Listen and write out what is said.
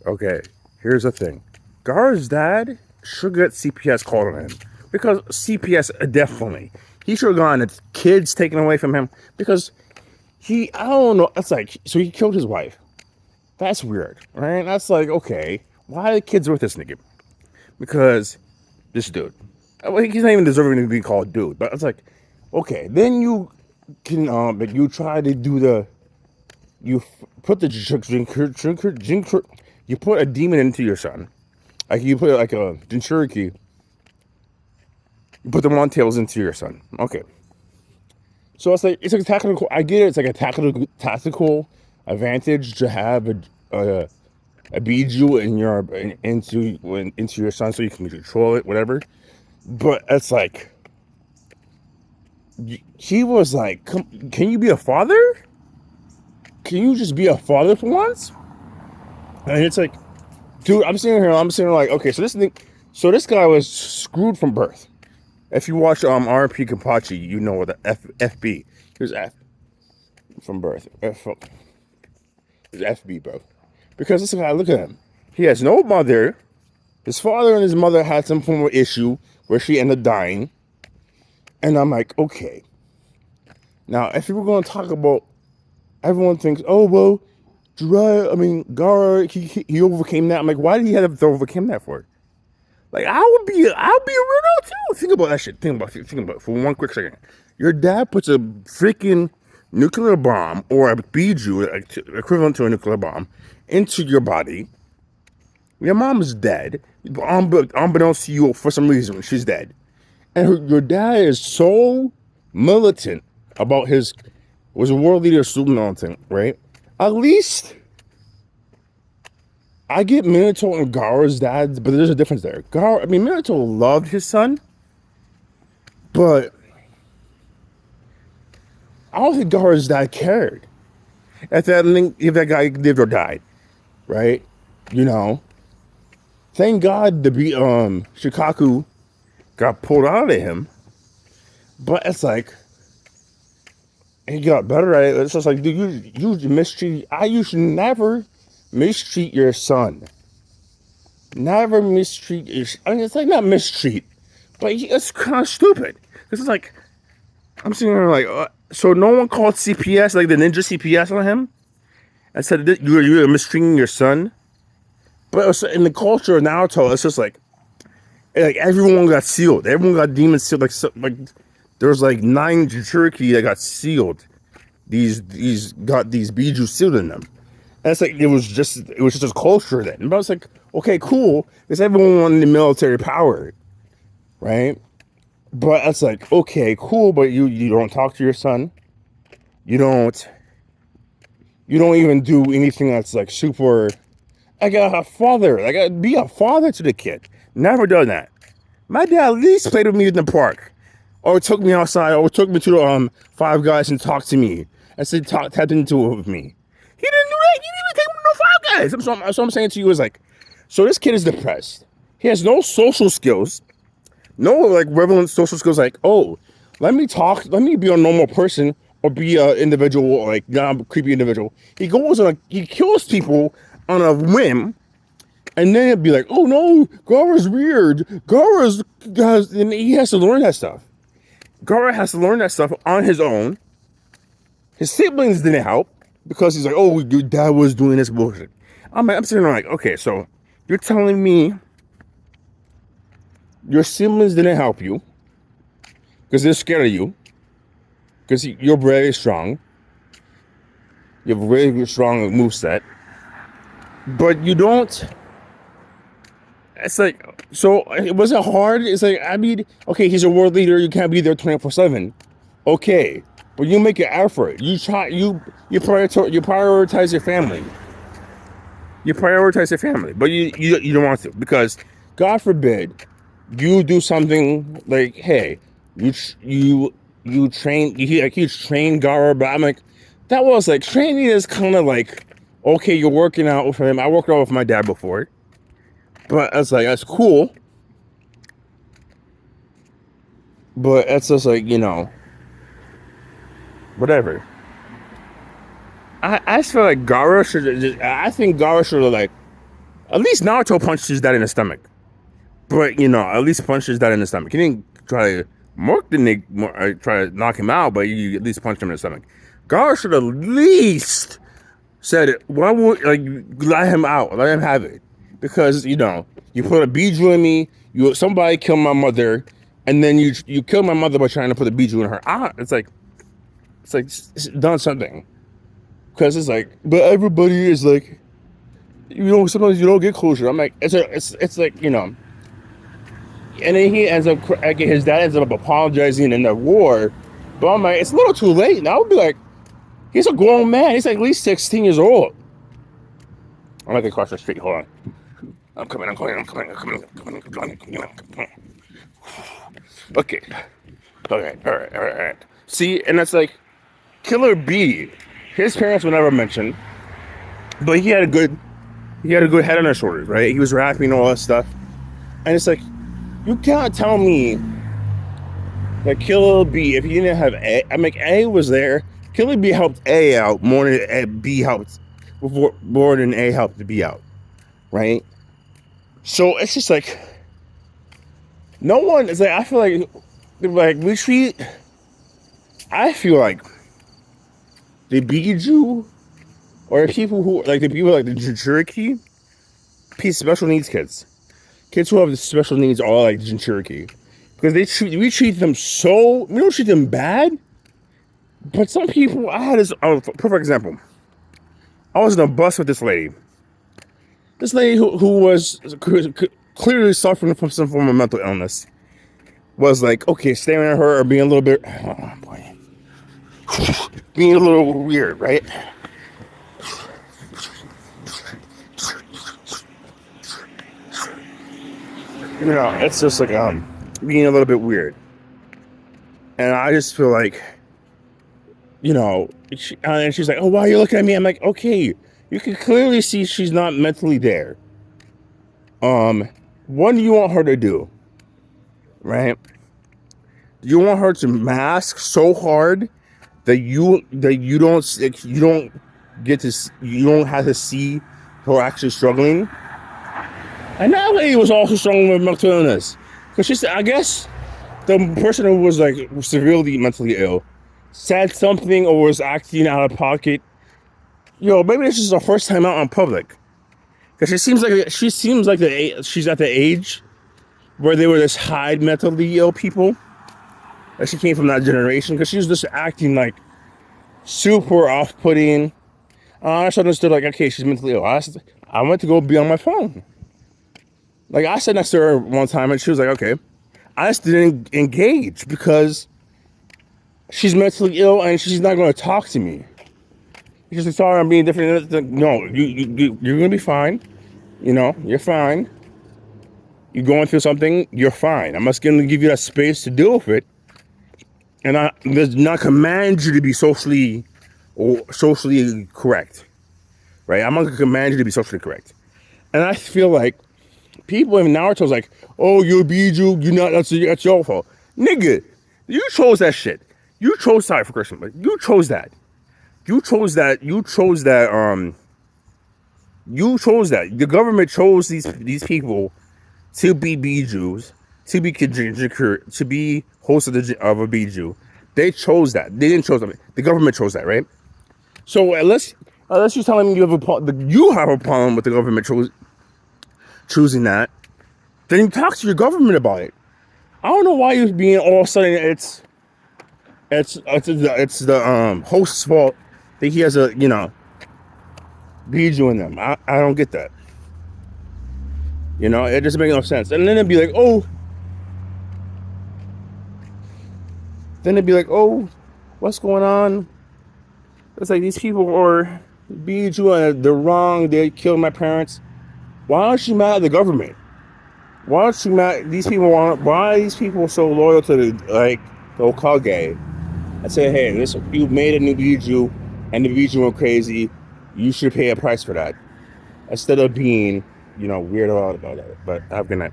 Okay, here's the thing. Gar's dad should get CPS called on him. Because CPS, definitely. He should have gotten his kids taken away from him. Because I don't know. It's like, so he killed his wife. That's weird, right? That's like, okay, why are the kids with this nigga? Because this dude. Well, he's not even deserving to be called dude. But it's like, okay, then you can, but you try to do you put the you put a demon into your son. Like you put like a Jinchuriki, you put the one tails into your son. Okay. So it's like a tactical. I get it. It's like a tactical advantage to have a Biju into your son so you can control it, whatever. But it's like he was like, can you be a father? Can you just be a father for once? And it's like, dude, I'm sitting here like, okay, so this guy was screwed from birth. If you watch RP Kapachi, you know what the FB. He was F from birth. He's FB, bro. Because this guy, look at him. He has no mother. His father and his mother had some form of issue where she ended up dying. And I'm like, okay. Now, if you were going to talk about, everyone thinks, oh, well, Garaa, he overcame that. I'm like, why did he have to overcome that for? Like, I'll be a weirdo too. Think about that shit. Think about it for one quick second. Your dad puts a freaking nuclear bomb or a biju, equivalent to a nuclear bomb, into your body. Your mom's dead. Unbeknownst to you, for some reason, she's dead. And your dad is so militant about was a world leader student on thing, right? At least I get Minato and Gaara's dad, but there's a difference there. Minato loved his son, but I don't think Gaara's dad cared. If that guy lived or died, right? You know. Thank God the Shikaku got pulled out of him. But it's like he got better at it. It's just like, dude, you mistreat. You should never mistreat your son. Never mistreat your. It's like not mistreat, but it's kind of stupid. Because it's like, I'm sitting there like, so no one called CPS, like the ninja CPS on him, and said you're mistreating your son. But in the culture of Naruto, it's just like everyone got sealed. Everyone got demon sealed. Like there was like 9 Jinchuriki that got sealed. These got these biju sealed in them. And it's like it was just a culture then. But I was like, okay, cool. Because everyone wanted the military power, right? But it's like, okay, cool. But you don't talk to your son. You don't even do anything that's like super. I got a father. I got to be a father to the kid. Never done that. My dad at least played with me in the park, or took me outside, or took me to the Five Guys and talked to me. And said tapped into it with me. He didn't do that. He didn't even take me to no Five Guys. So I'm saying to you is like, so this kid is depressed. He has no social skills, no like relevant social skills. Like, oh, let me talk. Let me be a normal person or be an individual, like not a creepy individual. He goes and he kills people on a whim, and then it'd be like, oh no, Gaara's weird. And he has to learn that stuff. Gaara has to learn that stuff on his own. His siblings didn't help because he's like, oh, your dad was doing this bullshit. I'm sitting there like, okay, so you're telling me your siblings didn't help you because they're scared of you because you're very strong. You have a very strong moveset. But you don't. It's like, so it wasn't hard. It's like, okay, he's a world leader. You can't be there 24/7. Okay, but you make an effort. You try. You prioritize your family. You prioritize your family, but you don't want to because, God forbid, you do something like, hey, you train. You train Gaara, but I'm like, that was like training is kind of like. Okay, you're working out with him. I worked out with my dad before. But it's like, that's cool. But it's just like, whatever. I just feel like I think Gaara should have, like, At least Naruto punched his dad in the stomach. But, at least punched his dad in the stomach. He didn't try to try to knock him out, but you at least punched him in the stomach. Gaara should have at least said, why would, let him out, let him have it. Because, you put a biju in me, somebody killed my mother, and then you killed my mother by trying to put a biju in her. It's done something. Because it's like, but everybody is like, sometimes you don't get closure. I'm like, it's like, and then his dad ends up apologizing in the war. But I'm like, it's a little too late. And I would be like, he's a grown man. He's like at least 16 years old. I'm like across the street. Hold on. I'm coming. Okay. All right. See, and that's like, Killer B. His parents were never mentioned, but he had a good head on his shoulders, right? He was rapping and all that stuff, and it's like, you can't tell me that Killer B, if he didn't have A, I'm like, A was there. Killer B helped A out more than B helped, more than A helped B out, right? So it's just like, no one is like, I feel like I feel like the Biju, or people who, like the people like the Jinchuriki, special needs kids who have the special needs are like Jinchuriki. Because we treat them we don't treat them bad, but some people, I had this, perfect example. I was in a bus with this lady. This lady who was clearly suffering from some form of mental illness was like, okay, staring at her or being a little bit, oh boy, being a little weird, right? It's just like being a little bit weird, and I just feel like, and she's like, oh, why are you looking at me? I'm like, okay, you can clearly see she's not mentally there. What do you want her to do, right? You want her to mask so hard that you don't have to see her actually struggling. And that lady was also struggling with mental illness, because she said, I guess the person who was like severely mentally ill said something or was acting out of pocket. Maybe this is her first time out in public, because she seems like she's at the age where they were just hide mentally ill people. That she came from that generation, because she was just acting like super off-putting. I just understood, like, okay, she's mentally ill. I went to go be on my phone. Like, I sat next to her one time, and she was like, okay. I just didn't engage, because she's mentally ill, and she's not going to talk to me. She's like, sorry, I'm being different. No, you're going to be fine. You're fine. You're going through something, you're fine. I'm just going to give you that space to deal with it. And I does not command you to be socially correct, right? I'm not going to command you to be socially correct. And I feel like people in Naruto's like, oh, you're Biju, that's your fault. Nigga, you chose that shit. You chose, sorry for Christian, but you chose that. You chose that. The government chose these people to be Bijus, to be hosts of a Biju. They chose that. They didn't choose them. The government chose that, right? So unless you're telling me you have a problem with the government choosing that, then you talk to your government about it. I don't know why you're being all of a sudden it's the host's fault that he has a Biju in them. I don't get that. It doesn't make no sense. And then it'd be like, what's going on? It's like, these people are Biju and they're wrong. They killed my parents. Why aren't you mad at the government? Why aren't you mad? Why are these people so loyal to the Okage? I say, hey, you made a new Biju and the Biju went crazy. You should pay a price for that, instead of being, weird about it. But have a good night.